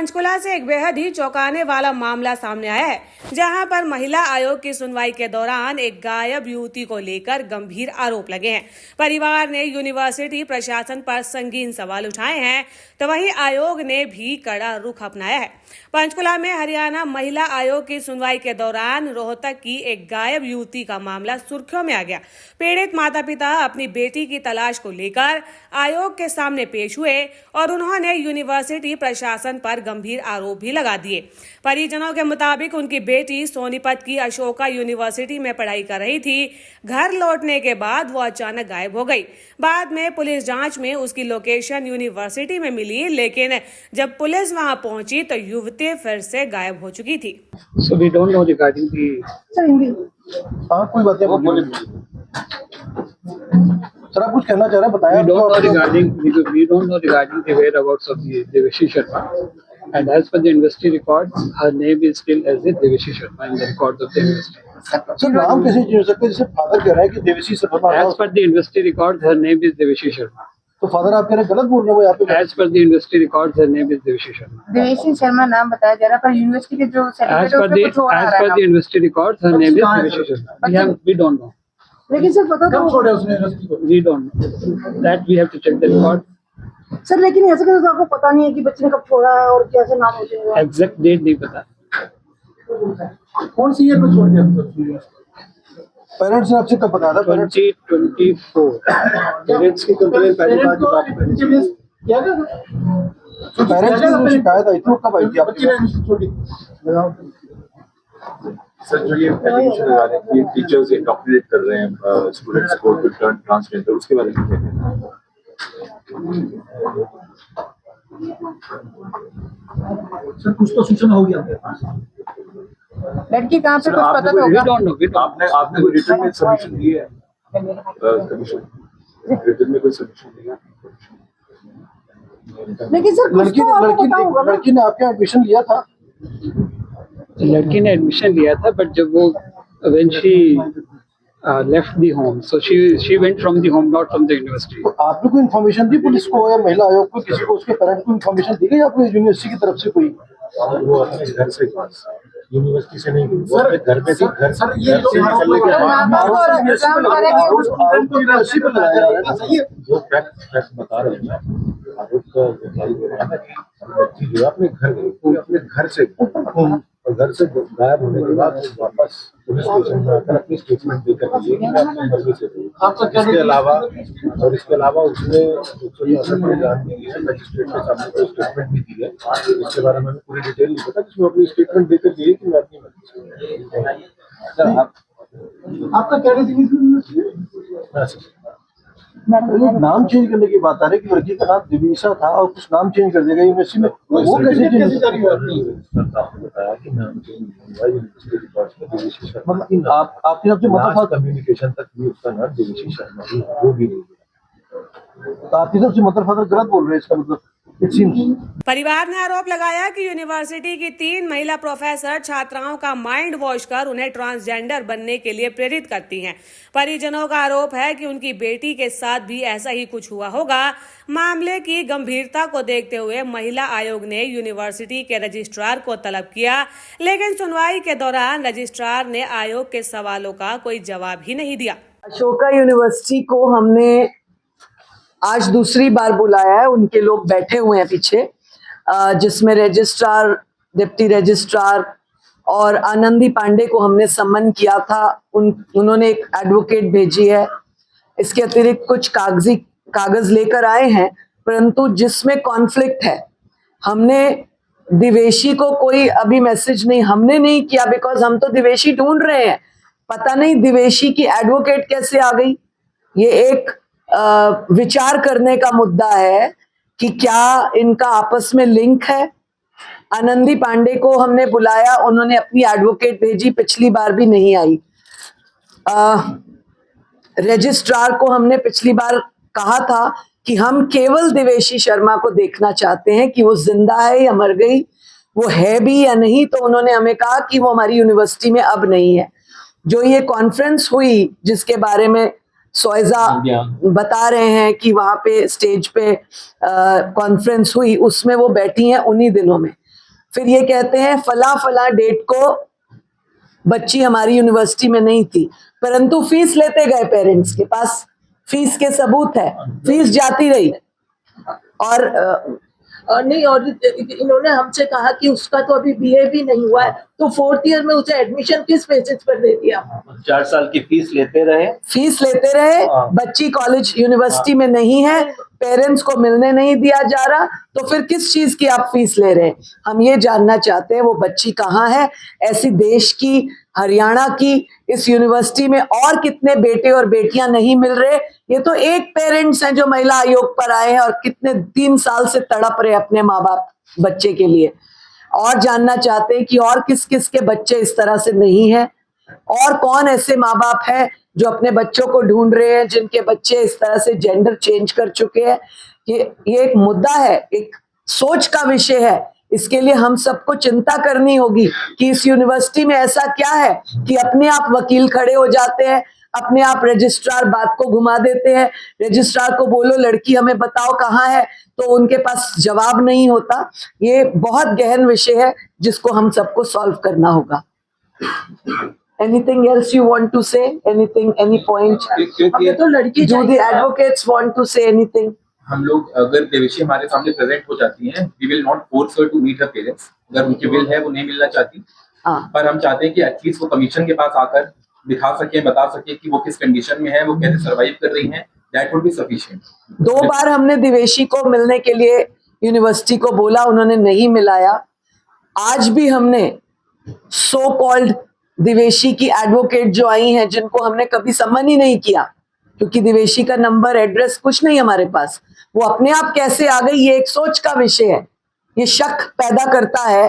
पंचकुला से एक बेहद ही चौंकाने वाला मामला सामने आया है, जहां पर महिला आयोग की सुनवाई के दौरान एक गायब युवती को लेकर गंभीर आरोप लगे हैं। परिवार ने यूनिवर्सिटी प्रशासन पर संगीन सवाल उठाए हैं, तो वहीं आयोग ने भी कड़ा रुख अपनाया है। पंचकुला में हरियाणा महिला आयोग की सुनवाई के दौरान रोहतक की एक गायब युवती का मामला सुर्खियों में आ गया। पीड़ित माता पिता अपनी बेटी की तलाश को लेकर आयोग के सामने पेश हुए और उन्होंने यूनिवर्सिटी प्रशासन पर गंभीर आरोप भी लगा दिए। परिजनों के मुताबिक उनकी बेटी सोनीपत की अशोका यूनिवर्सिटी में पढ़ाई कर रही थी। घर लौटने के बाद वो अचानक गायब हो गई। बाद में पुलिस जांच में उसकी लोकेशन यूनिवर्सिटी में मिली, लेकिन जब पुलिस वहां पहुंची तो युवती फिर से गायब हो चुकी थी। So we don't know regarding the. कोई बात नहीं, सर आप कुछ कहना चाह रहे हैं, बताया। We don't know regarding the whereabouts of the Deveshi Sharma, and as per the university records, her name is still as the Deveshi Sharma in the records of the university. Sir नाम कैसे change हो सकता है? जैसे father कह रहा है कि देवेशी Sharma, As per the university records, her name is Deveshi Sharma. तो फादर आप कह रहे हैं गलत बोल रहे हो यहाँ पे। As per the university records, her name is Deveshi Sharma. देवेशी Sharma नाम बताया जा रहा है, पर यूनिवर्सिटी के जो As सर्टिफिकेट per है उसमें कुछ और आ as रहा per the है। university records, her name is Deveshi Sharma. We don't know. लेकिन सर पता कब तो छोड़ा उसने यूनिवर्सिटी को? We don't know. That we have to check the record. Sir, लेकिन ऐसे कैसे आपको पता नहीं है कि बच्चे ने कब छोड़ा है और कैसे नाम हो जाएगा? Exact date नहीं पता. कौन सी ईयर में छोड़ दिया? पेरेंट्स ने आपसे कब बताया था? 2024. पेरेंट्स की कंप्लेन पहली बार जब आपको किया गया तो पेरेंट्स की जो शिकायत आई थी वो कब आई थी आपके पास? सर जो ये एलिगेशन लगा रहे हैं कि टीचर्स इंडोक्ट्रिनेट कर रहे हैं स्टूडेंट्स को टू टर्न ट्रांसजेंडर, उसके बारे में क्या कहना है? सर कुछ तो सूचना होगी आपके पास। लड़की कहाँ पे सर कुछ पता तो आपने होगा। We don't know. आपने कोई रिटर्न में सबमिशन दिया है? कमीशन रिटर्न में कोई सबमिशन दिया है? लेकिन सर कुछ तो आपको पता होगा ना। लड़की ने आपके एडमिशन लिया था? लड़की ने एडमिशन लिया था, बट जब वो when she left the home, so she went from the home, not from the university. तो आपने कोई इन्फॉर्मेशन दी पुलिस को या महिला आयोग को, किसी को, उसके पेरेंट्स को इन्फॉर्मेशन दी गई आपको यूनिवर्सिटी की तरफ से कोई? वो अपने घर से यूनिवर्सिटी से नहीं, वो अपने घर पे थी। घर से निकलने के बाद वो फैक्ट बता रहे हैं ना, आरोप जो अपने घर से और घर से गायब होने के बाद वापस पुलिस स्टेशन में आकर अपनी स्टेटमेंट देकर गई कि मैं अपनी मर्जी से हूँ। इसके अलावा उसने 164 में जान दी है, मजिस्ट्रेट के सामने कोई स्टेटमेंट भी दी है। इसके बारे में पूरी डिटेल नहीं पता, जिसमें अपनी स्टेटमेंट देकर गई कि मैं अपनी मर्जी से हूँ। आपका क्या डिसीजन? नाम चेंज करने की बात आ रही है कि लड़की का नाम दिविशा था और कुछ नाम चेंज कर देगा यूनिवर्सिटी में, वो कैसे चेंज बताया कि नाम चेंज हुआ यूनिवर्सिटी रिकॉर्ड्स में देवेशी शर्मा। मतलब आपकी तरफ से मतलब कम्युनिकेशन तक भी उसका नाम देवेशी शर्मा ही है, वो भी नहीं है। तो आपकी तरफ से मदर फादर गलत बोल रहे हैं, इसका मतलब इट सीम्स। परिवार ने आरोप लगाया कि यूनिवर्सिटी की 3 महिला प्रोफेसर छात्राओं का माइंड वॉश कर उन्हें ट्रांसजेंडर बनने के लिए प्रेरित करती हैं। परिजनों का आरोप है कि उनकी बेटी के साथ भी ऐसा ही कुछ हुआ होगा। मामले की गंभीरता को देखते हुए महिला आयोग ने यूनिवर्सिटी के रजिस्ट्रार को तलब किया, लेकिन सुनवाई के दौरान रजिस्ट्रार ने आयोग के सवालों का कोई जवाब ही नहीं दिया। अशोका यूनिवर्सिटी को हमने आज दूसरी बार बुलाया है। उनके लोग बैठे हुए हैं पीछे, जिसमें रजिस्ट्रार, डिप्टी रजिस्ट्रार और आनंदी पांडे को हमने सम्मन किया था। उन्होंने एक एडवोकेट भेजी है। इसके अतिरिक्त कुछ कागज लेकर आए हैं, परंतु जिसमें कॉन्फ्लिक्ट है। हमने दिवेशी को कोई अभी मैसेज हमने नहीं किया, बिकॉज हम तो दिवेशी ढूंढ रहे हैं। पता नहीं दिवेशी की एडवोकेट कैसे आ गई। ये एक विचार करने का मुद्दा है कि क्या इनका आपस में लिंक है। आनंदी पांडे को हमने बुलाया, उन्होंने अपनी एडवोकेट भेजी, पिछली बार भी नहीं आई। रजिस्ट्रार को हमने पिछली बार कहा था कि हम केवल देवेशी शर्मा को देखना चाहते हैं कि वो जिंदा है या मर गई, वो है भी या नहीं। तो उन्होंने हमें कहा कि वो हमारी यूनिवर्सिटी में अब नहीं है। जो ये कॉन्फ्रेंस हुई जिसके बारे में सोएजा बता रहे हैं कि वहां पे स्टेज पे कॉन्फ्रेंस हुई, उसमें वो बैठी हैं उन्हीं दिनों में। फिर ये कहते हैं फला फला डेट को बच्ची हमारी यूनिवर्सिटी में नहीं थी, परंतु फीस लेते गए, पेरेंट्स के पास फीस के सबूत है, फीस जाती रही। और नहीं, और इन्होंने हमसे कहा कि उसका तो अभी बीए भी नहीं हुआ है, तो 4th ईयर में उसे एडमिशन किस बेसिस पर दे दिया? 4 साल की फीस लेते रहे, बच्ची कॉलेज यूनिवर्सिटी में नहीं है, पेरेंट्स को मिलने नहीं दिया जा रहा, तो फिर किस चीज की आप फीस ले रहे हैं? हम ये जानना चाहते हैं वो बच्ची कहाँ है। ऐसी देश की, हरियाणा की इस यूनिवर्सिटी में और कितने बेटे और बेटियां नहीं मिल रहे? ये तो एक पेरेंट्स हैं जो महिला आयोग पर आए हैं और कितने 3 साल से तड़प रहे अपने माँ बाप बच्चे के लिए। और जानना चाहते हैं कि और किस किस के बच्चे इस तरह से नहीं है, और कौन ऐसे माँ बाप है जो अपने बच्चों को ढूंढ रहे हैं जिनके बच्चे इस तरह से जेंडर चेंज कर चुके हैं। ये एक मुद्दा है, एक सोच का विषय है। इसके लिए हम सबको चिंता करनी होगी कि इस यूनिवर्सिटी में ऐसा क्या है कि अपने आप वकील खड़े हो जाते हैं, अपने आप रजिस्ट्रार बात को घुमा देते हैं। रजिस्ट्रार को बोलो लड़की हमें बताओ कहाँ है, तो उनके पास जवाब नहीं होता। ये बहुत गहन विषय है जिसको हम सबको सॉल्व करना होगा। Anything else you want to say? Anything, any point? अब तो लड़की Do the advocates want to say anything? हम लोग अगर देवेशी हमारे सामने प्रेजेंट हो जाती हैं, we will not force her to meet her parents. अगर उनकी विल है वो नहीं मिलना चाहती, पर हम चाहते हैं कि एटलीस्ट वो कमीशन के पास आकर दिखा सके, बता सके कि वो किस कंडीशन में है, वो कैसे सरवाइव कर रही हैं। That would be sufficient. 2 बार हमने दिवेशी को मिलने के लिए यूनिवर्सिटी को बोला, उन्होंने नहीं मिलाया। आज भी हमने सो कॉल्ड दिवेशी की एडवोकेट जो आई हैं, जिनको हमने कभी समन ही नहीं किया, क्योंकि दिवेशी का नंबर, एड्रेस कुछ नहीं हमारे पास, वो अपने आप कैसे आ गई, ये एक सोच का विषय है। ये शक पैदा करता है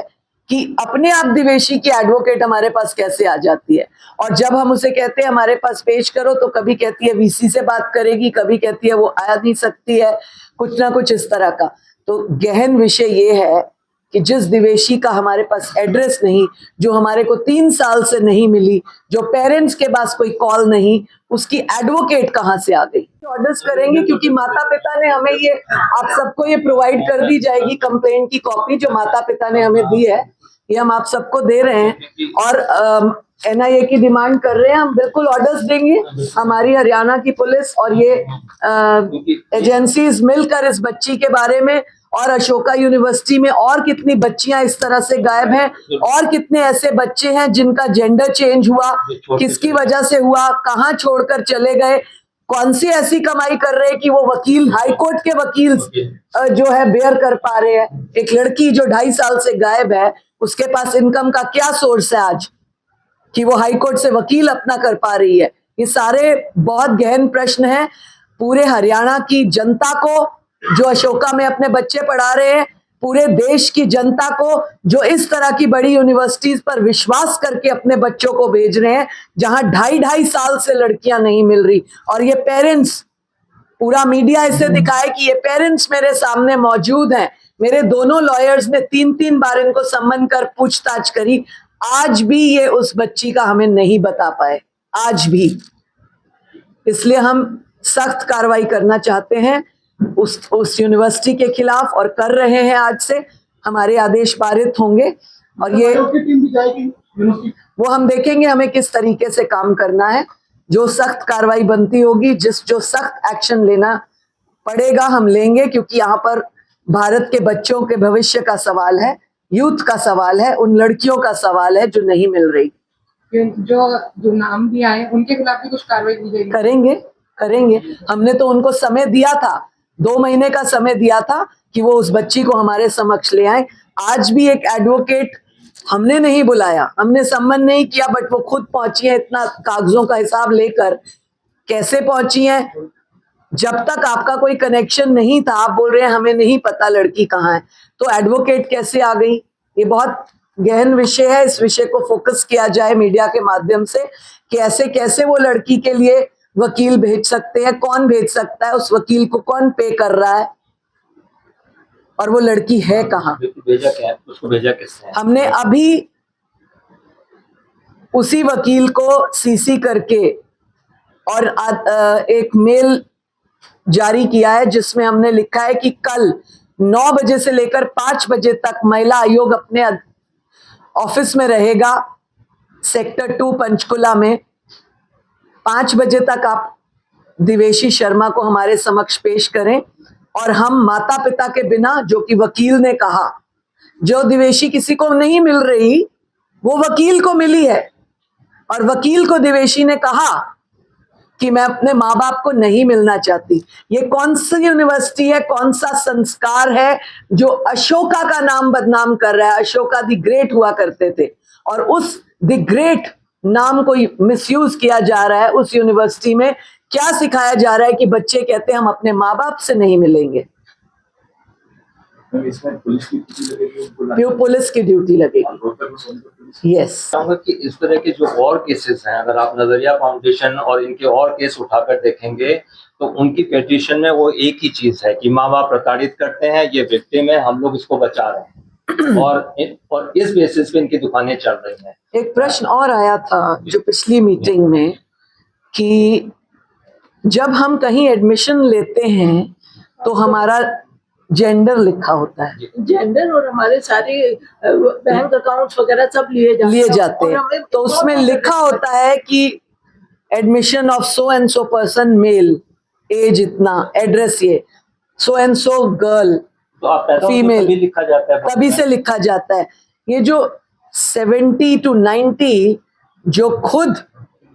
कि अपने आप दिवेशी की एडवोकेट हमारे पास कैसे आ जाती है। और जब हम उसे कहते हैं हमारे पास पेश करो, तो कभी कहती है वीसी से बात करेगी, कभी कहती है वो आ नहीं सकती है, कुछ ना कुछ इस तरह का। तो गहन विषय ये है कि जिस दिवेशी का हमारे पास एड्रेस नहीं, जो हमारे को 3 साल से नहीं मिली, जो पेरेंट्स के पास कोई कॉल नहीं, उसकी एडवोकेट कहाँ से आ गई? ऑर्डर्स करेंगे, क्योंकि माता पिता ने हमें ये, आप सबको ये प्रोवाइड कर दी जाएगी कंप्लेंट की कॉपी जो माता पिता ने हमें दी है, ये हम आप सबको दे रहे हैं। और एनआईए की डिमांड कर रहे हैं, हम बिल्कुल ऑर्डर्स देंगे। हमारी हरियाणा की पुलिस और ये एजेंसीज मिलकर इस बच्ची के बारे में, और अशोका यूनिवर्सिटी में और कितनी बच्चियां इस तरह से गायब हैं, और कितने ऐसे बच्चे हैं जिनका जेंडर चेंज हुआ, किसकी वजह से हुआ, कहाँ छोड़कर चले गए, कौन सी ऐसी कमाई कर रहे हैं कि वो वकील, हाईकोर्ट के वकील जो है बेयर कर पा रहे हैं। एक लड़की जो 2.5 साल से गायब है, उसके पास इनकम का क्या सोर्स है आज कि वो हाईकोर्ट से वकील अपना कर पा रही है? ये सारे बहुत गहन प्रश्न हैं। पूरे हरियाणा की जनता को जो अशोका में अपने बच्चे पढ़ा रहे हैं, पूरे देश की जनता को जो इस तरह की बड़ी यूनिवर्सिटीज पर विश्वास करके अपने बच्चों को भेज रहे हैं, जहां 2.5 साल से लड़कियां नहीं मिल रही, और ये पेरेंट्स, पूरा मीडिया इसे दिखाए कि ये पेरेंट्स मेरे सामने मौजूद हैं। मेरे दोनों लॉयर्स ने 3-3 बार इनको सम्मन कर पूछताछ करी, आज भी ये उस बच्ची का हमें नहीं बता पाए, आज भी। इसलिए हम सख्त कार्रवाई करना चाहते हैं उस यूनिवर्सिटी के खिलाफ, और कर रहे हैं। आज से हमारे आदेश पारित होंगे, और ये टीम भी जाएगी वो हम देखेंगे हमें किस तरीके से काम करना है। जो सख्त कार्रवाई बनती होगी, जो सख्त एक्शन लेना पड़ेगा हम लेंगे, क्योंकि यहाँ पर भारत के बच्चों के भविष्य का सवाल है, यूथ का सवाल है, उन लड़कियों का सवाल है जो नहीं मिल रही। जो नाम भी आए उनके खिलाफ भी कुछ कार्रवाई की जाएगी? करेंगे। हमने तो उनको समय दिया था, 2 महीने का समय दिया था कि वो उस बच्ची को हमारे समक्ष ले आए। आज भी एक एडवोकेट हमने नहीं बुलाया, हमने सम्मन नहीं किया, बट वो खुद पहुंची है, इतना कागजों का हिसाब लेकर। कैसे पहुंची है? जब तक आपका कोई कनेक्शन नहीं था, आप बोल रहे हैं हमें नहीं पता लड़की कहाँ है, तो एडवोकेट कैसे आ गई? ये बहुत गहन विषय है। इस विषय को फोकस किया जाए मीडिया के माध्यम से कि ऐसे कैसे वो लड़की के लिए वकील भेज सकते हैं, कौन भेज सकता है, उस वकील को कौन पे कर रहा है, और वो लड़की है कहाँ? उसको भेजा किसने? हमने अभी उसी वकील को सीसी करके और एक मेल जारी किया है जिसमें हमने लिखा है कि कल 9 बजे से लेकर 5 बजे तक महिला आयोग अपने ऑफिस में रहेगा, सेक्टर 2 पंचकुला में। 5 बजे तक आप दिवेशी शर्मा को हमारे समक्ष पेश करें और हम माता पिता के बिना, जो कि वकील ने कहा, जो दिवेशी किसी को नहीं मिल रही वो वकील को मिली है, और वकील को दिवेशी ने कहा कि मैं अपने माँ बाप को नहीं मिलना चाहती। ये कौन सी यूनिवर्सिटी है, कौन सा संस्कार है जो अशोका का नाम बदनाम कर रहा है? अशोका द ग्रेट हुआ करते थे और उस द ग्रेट नाम को मिसयूज किया जा रहा है। उस यूनिवर्सिटी में क्या सिखाया जा रहा है कि बच्चे कहते हैं हम अपने माँ बाप से नहीं मिलेंगे। इसमें पुलिस की ड्यूटी लगेगी, पुलिस की ड्यूटी लगेगी। यस, चाहूंगा कि इस तरह के जो और केसेस हैं, अगर आप नजरिया फाउंडेशन और इनके और केस उठाकर देखेंगे तो उनकी पेटिशन में वो एक ही चीज है कि माँ बाप प्रताड़ित करते हैं, ये विक्टिम है, हम लोग इसको बचा रहे हैं, और इस बेसिस पे इनकी दुकानें चल रही हैं। एक प्रश्न और आया था जो पिछली मीटिंग में कि जब हम कहीं एडमिशन लेते हैं तो हमारा जेंडर लिखा होता है, जेंडर और हमारे सारे बैंक अकाउंट्स वगैरह सब लिए जाते हैं। तो उसमें लिखा होता है कि admission of so and so person male, age इतना, एड्रेस ये, सो एंड सो गर्ल तो आप पैदा फीमेल, तभी लिखा जाता है, तभी से लिखा जाता है। ये जो 70 to 90 जो खुद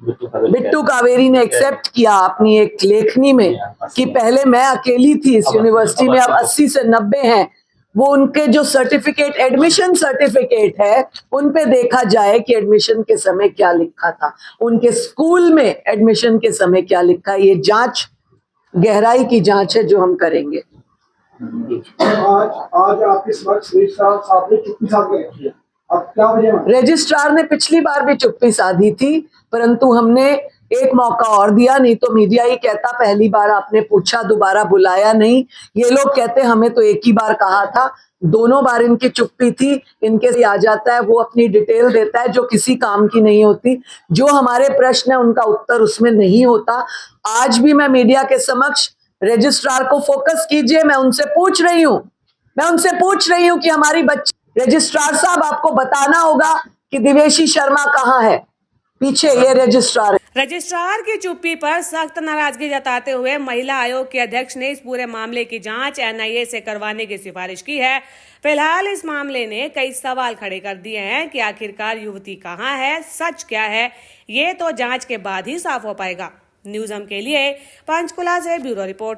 बिट्टू कावेरी ने एक्सेप्ट किया अपनी एक लेखनी में कि पहले मैं अकेली थी इस यूनिवर्सिटी में, अब 80 से 90 हैं, वो उनके जो सर्टिफिकेट, एडमिशन सर्टिफिकेट है, उन पे देखा जाए कि एडमिशन के समय क्या लिखा था, उनके स्कूल में एडमिशन के समय क्या लिखा है। ये जांच, गहराई की जांच है जो हम करेंगे। आज आपके समक्ष रजिस्ट्रार साहब ने चुप्पी साध के रखी है, अब क्या वजह है? रजिस्ट्रार ने पिछली बार भी चुप्पी साधी थी, परंतु हमने एक मौका और दिया, नहीं तो मीडिया ही कहता पहली बार आपने पूछा, दोबारा बुलाया नहीं। ये लोग कहते हमें तो एक ही बार कहा था, दोनों बार इनकी चुप्पी थी। इनके से आ जाता है, वो अपनी डिटेल देता है जो किसी काम की नहीं होती, जो हमारे प्रश्न है उनका उत्तर उसमें नहीं होता। आज भी मैं मीडिया के समक्ष रजिस्ट्रार को फोकस कीजिए, मैं उनसे पूछ रही हूँ कि हमारी बच्ची, रजिस्ट्रार साहब आपको बताना होगा कि दिवेशी शर्मा कहाँ है, पीछे ये रजिस्ट्रार। रजिस्ट्रार की चुप्पी पर सख्त नाराजगी जताते हुए महिला आयोग के अध्यक्ष ने इस पूरे मामले की जांच एनआईए से करवाने की सिफारिश की है। फिलहाल इस मामले ने कई सवाल खड़े कर दिए हैं कि आखिरकार युवती कहाँ है, सच क्या है, ये तो जांच के बाद ही साफ हो पाएगा। न्यूज़ हम के लिए पंचकुला से ब्यूरो रिपोर्ट।